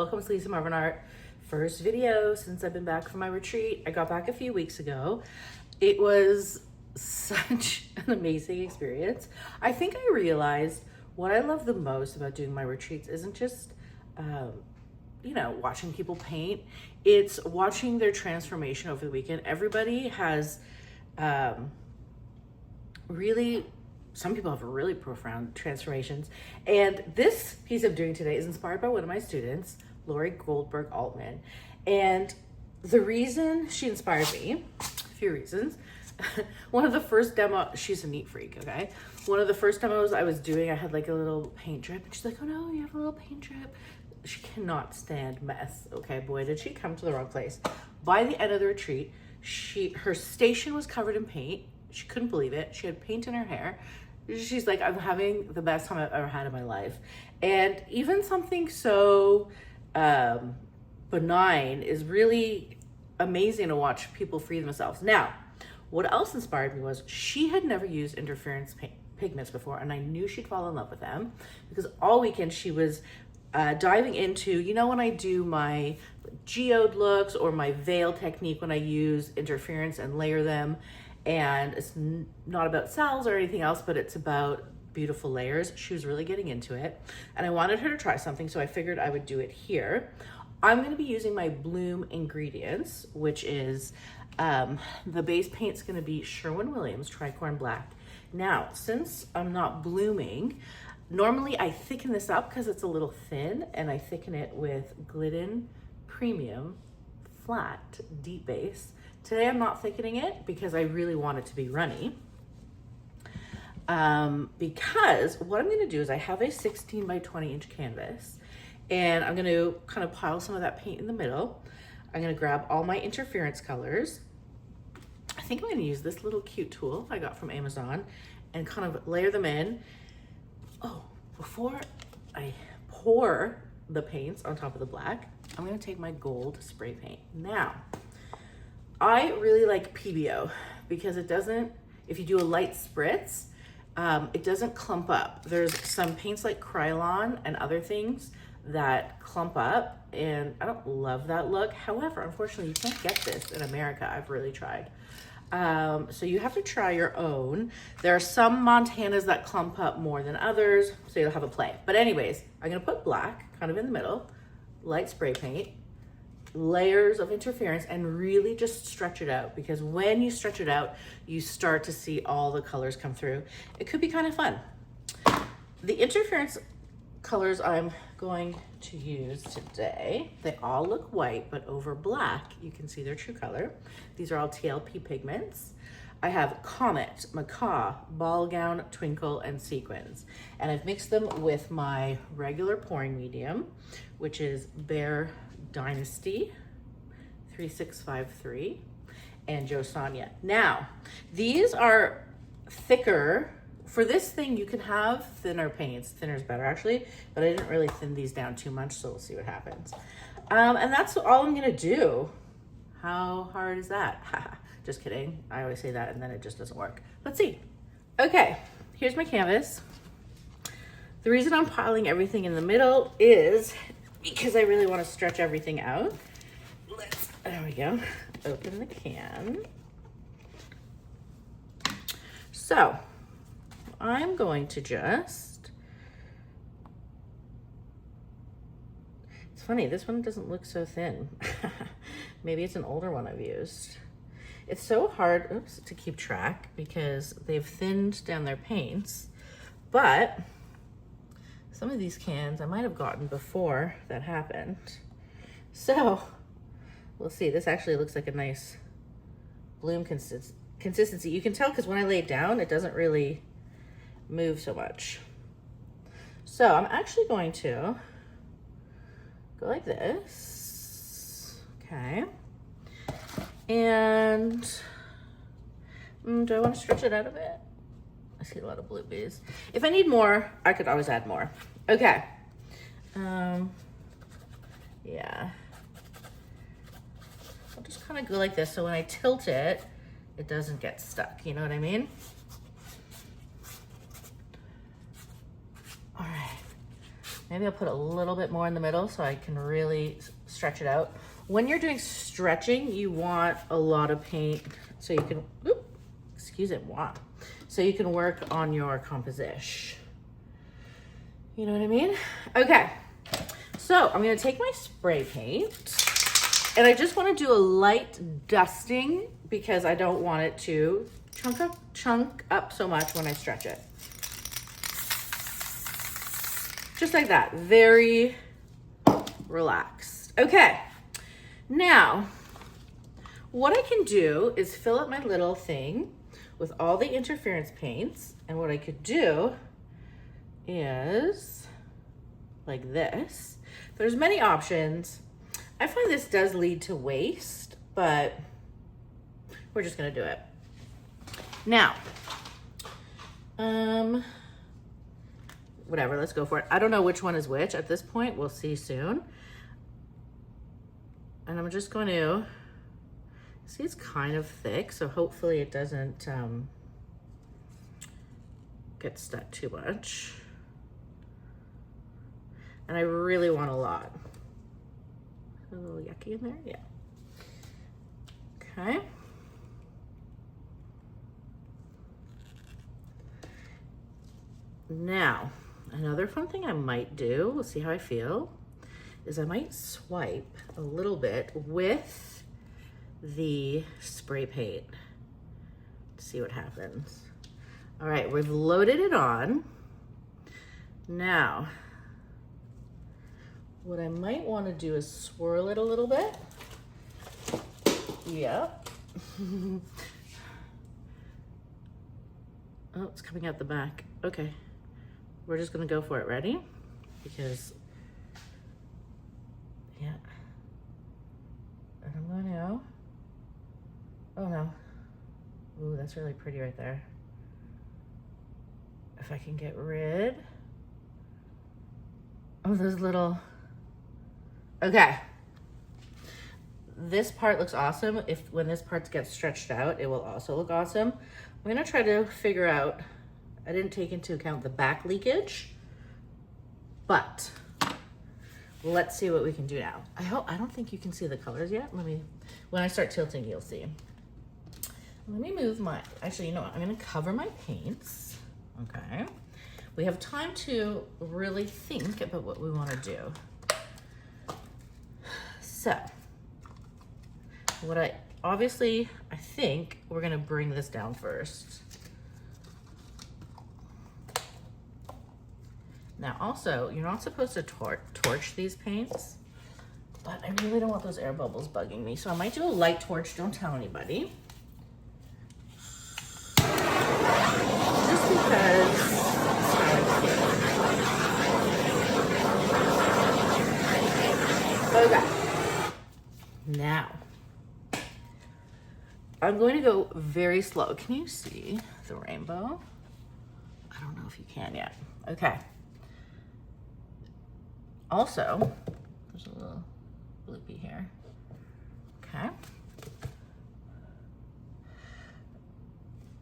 welcome to Lisa Marvin Art. First video since I've been back from my retreat. I got back a few weeks ago. It was such an amazing experience. I think I realized what I love the most about doing my retreats isn't just, watching people paint. It's watching their transformation over the weekend. Everybody has some people have really profound transformations. And this piece I'm doing today is inspired by one of my students, Lori Goldberg Altman. And the reason she inspired me, a few reasons. One of the first she's a neat freak, okay? One of the first demos I was doing, I had like a little paint drip, and she's like, oh no, you have a little paint drip. She cannot stand mess, okay? Boy, did she come to the wrong place. By the end of the retreat, her station was covered in paint. She couldn't believe it. She had paint in her hair. She's like, I'm having the best time I've ever had in my life. And even something so benign is really amazing to watch people free themselves. Now, what else inspired me was she had never used interference pigments before, and I knew she'd fall in love with them because all weekend she was diving into, when I do my geode looks or my veil technique, when I use interference and layer them, and it's not about cells or anything else, but it's about beautiful layers. She was really getting into it, and I wanted her to try something, so I figured I would do it here. I'm going to be using my Bloom ingredients, which is the base paint's going to be Sherwin-Williams Tricorn Black. Now, since I'm not blooming, normally I thicken this up because it's a little thin, and I thicken it with Glidden Premium Flat Deep Base. Today I'm not thickening it because I really want it to be runny. Because what I'm going to do is I have a 16 by 20 inch canvas, and I'm going to kind of pile some of that paint in the middle. I'm going to grab all my interference colors. I think I'm going to use this little cute tool I got from Amazon and kind of layer them in. Oh, before I pour the paints on top of the black, I'm going to take my gold spray paint. Now, I really like PBO because it doesn't, if you do a light spritz, it doesn't clump up. There's some paints like Krylon and other things that clump up, and I don't love that look. However, unfortunately, you can't get this in America. I've really tried. So you have to try your own. There are some Montanas that clump up more than others, so you'll have a play. But anyways, I'm gonna put black kind of in the middle, light spray paint, layers of interference, and really just stretch it out, because when you stretch it out, you start to see all the colors come through. It could be kind of fun. The interference colors I'm going to use today, they all look white, but over black, you can see their true color. These are all TLP pigments. I have Comet, Macaw, Ball Gown, Twinkle, and Sequins. And I've mixed them with my regular pouring medium, which is Bear Dynasty 3653 and Joe Sonia. Now, these are thicker. For this thing, you can have thinner paints. Thinner is better, actually, but I didn't really thin these down too much, so we'll see what happens. And that's all I'm gonna do. How hard is that? Just kidding. I always say that, and then it just doesn't work. Let's see. Okay, here's my canvas. The reason I'm piling everything in the middle is because I really want to stretch everything out. There we go. Open the can. So I'm going to just, it's funny, this one doesn't look so thin. Maybe it's an older one I've used. It's so hard, to keep track because they've thinned down their paints, but some of these cans I might have gotten before that happened. So we'll see. This actually looks like a nice bloom consistency. You can tell because when I lay it down, it doesn't really move so much. So I'm actually going to go like this. Okay. And do I want to stretch it out a bit? I see a lot of blue bees. If I need more, I could always add more. Okay. Yeah. I'll just kind of go like this so when I tilt it, it doesn't get stuck. You know what I mean? All right. Maybe I'll put a little bit more in the middle so I can really stretch it out. When you're doing stretching, you want a lot of paint so you can, so you can work on your composition. You know what I mean? Okay, so I'm gonna take my spray paint and I just wanna do a light dusting because I don't want it to chunk up so much when I stretch it. Just like that, very relaxed. Okay, now what I can do is fill up my little thing with all the interference paints, and what I could do is like this. There's many options. I find this does lead to waste, but we're just gonna do it. Now, whatever, let's go for it. I don't know which one is which at this point. We'll see soon. And I'm just going to, see it's kind of thick, so hopefully it doesn't get stuck too much. And I really want a lot. A little yucky in there, yeah. Okay. Now, another fun thing I might do, we'll see how I feel, is I might swipe a little bit with the spray paint to see what happens. All right, we've loaded it on. Now, what I might want to do is swirl it a little bit. Yep. Oh, it's coming out the back. Okay. We're just gonna go for it. Ready? Because, yeah. And I'm going to, oh no. Ooh, that's really pretty right there. If I can get rid of those little, okay. This part looks awesome. When this part gets stretched out, it will also look awesome. I'm gonna try to figure out, I didn't take into account the back leakage, but let's see what we can do now. I don't think you can see the colors yet. When I start tilting, you'll see. Let me move actually, you know what? I'm gonna cover my paints, okay? We have time to really think about what we wanna do. So, I think we're gonna bring this down first. Now also, you're not supposed to torch these paints, but I really don't want those air bubbles bugging me. So I might do a light torch, don't tell anybody. Just because it's how I feel. Okay. Now, I'm going to go very slow. Can you see the rainbow? I don't know if you can yet. Okay. Also, there's a little bloopy here. Okay.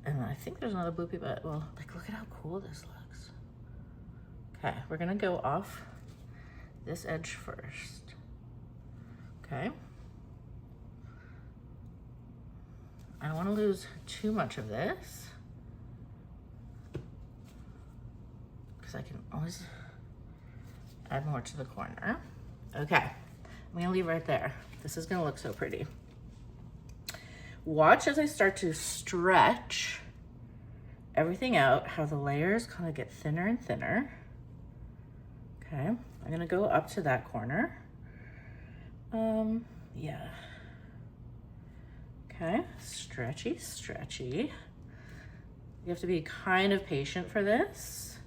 And I think there's another bloopy, but well, like look at how cool this looks. Okay, we're gonna go off this edge first. Okay. I don't want to lose too much of this because I can always add more to the corner. Okay, I'm gonna leave right there. This is gonna look so pretty. Watch as I start to stretch everything out, how the layers kind of get thinner and thinner. Okay, I'm gonna go up to that corner. Yeah. Okay, stretchy, stretchy. You have to be kind of patient for this,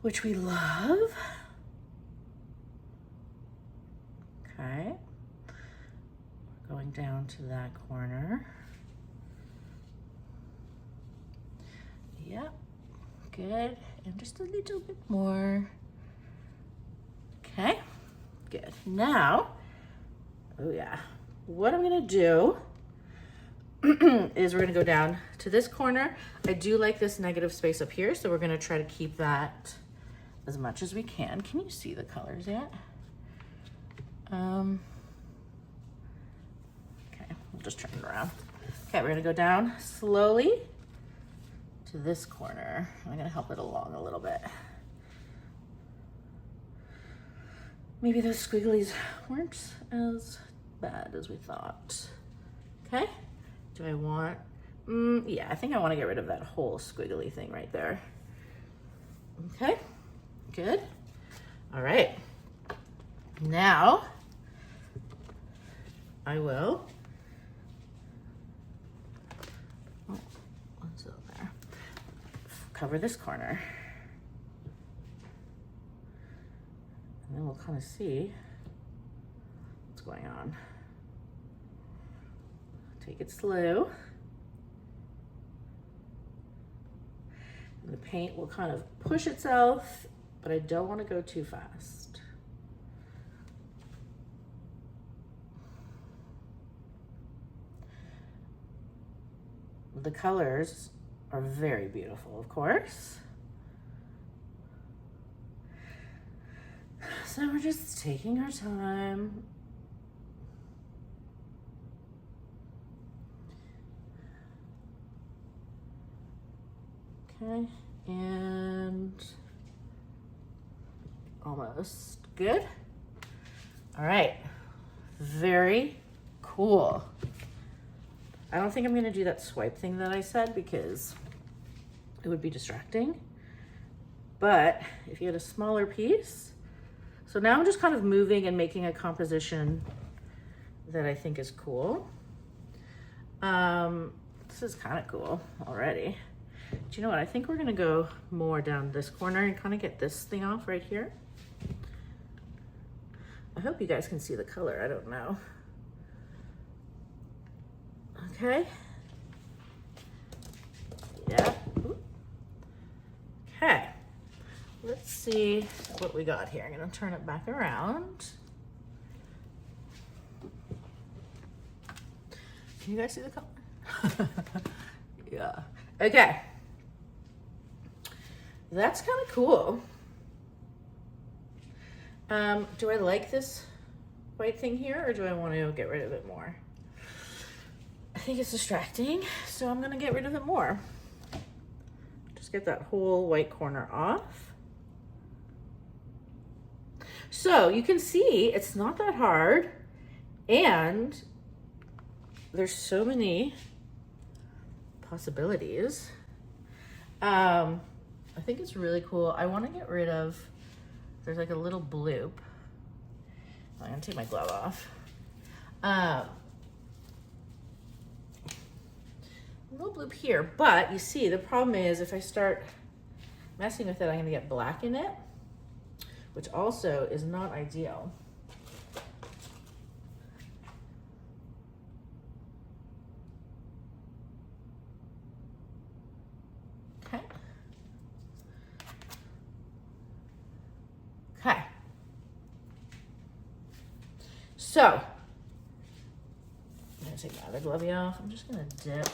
which we love. Okay, going down to that corner. Yep, good, and just a little bit more. Okay, good. Now, oh yeah, what I'm gonna do is we're gonna go down to this corner. I do like this negative space up here, so we're gonna try to keep that as much as we can. Can you see the colors yet? Okay, we'll just turn it around. Okay, we're gonna go down slowly to this corner. I'm gonna help it along a little bit. Maybe those squigglies weren't as bad as we thought. Okay, do I want, yeah, I think I wanna get rid of that whole squiggly thing right there. Okay, good. All right, now I will, what's up there? Cover this corner. And then we'll kind of see what's going on. Take it slow. And the paint will kind of push itself, but I don't want to go too fast. The colors are very beautiful, of course. So we're just taking our time. Okay, and almost good. All right, very cool. I don't think I'm gonna do that swipe thing that I said because it would be distracting. But if you had a smaller piece, so now I'm just kind of moving and making a composition that I think is cool. This is kind of cool already. Do you know what? I think we're gonna go more down this corner and kind of get this thing off right here. I hope you guys can see the color, I don't know. Okay. Yeah. Okay. Let's see what we got here. I'm gonna turn it back around. Can you guys see the color? Yeah. Okay. That's kind of cool. Do I like this white thing here, or do I want to get rid of it more? I think it's distracting, so I'm gonna get rid of it more. Just get that whole white corner off. So you can see it's not that hard, and there's so many possibilities. I think it's really cool. I want to get rid of, there's like a little bloop. I'm gonna take my glove off. A little bloop here, but you see, the problem is if I start messing with it, I'm gonna get black in it, which also is not ideal. Okay. Okay. So, I'm gonna take my other glove off. I'm just gonna dip.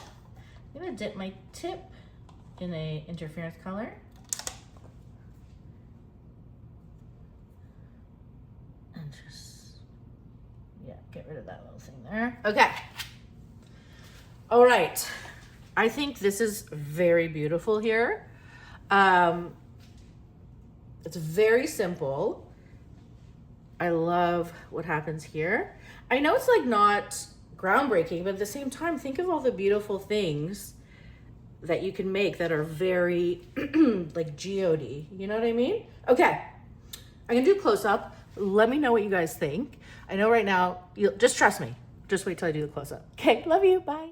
I'm gonna dip my tip in a interference color. And just, yeah, get rid of that little thing there. Okay. All right. I think this is very beautiful here. It's very simple. I love what happens here. I know it's like not groundbreaking, but at the same time, think of all the beautiful things that you can make that are very like geode-y, you know what I mean? Okay, I'm gonna do a close-up. Let me know what you guys think. I know right now, just trust me. Just wait till I do the close-up. Okay, love you, bye.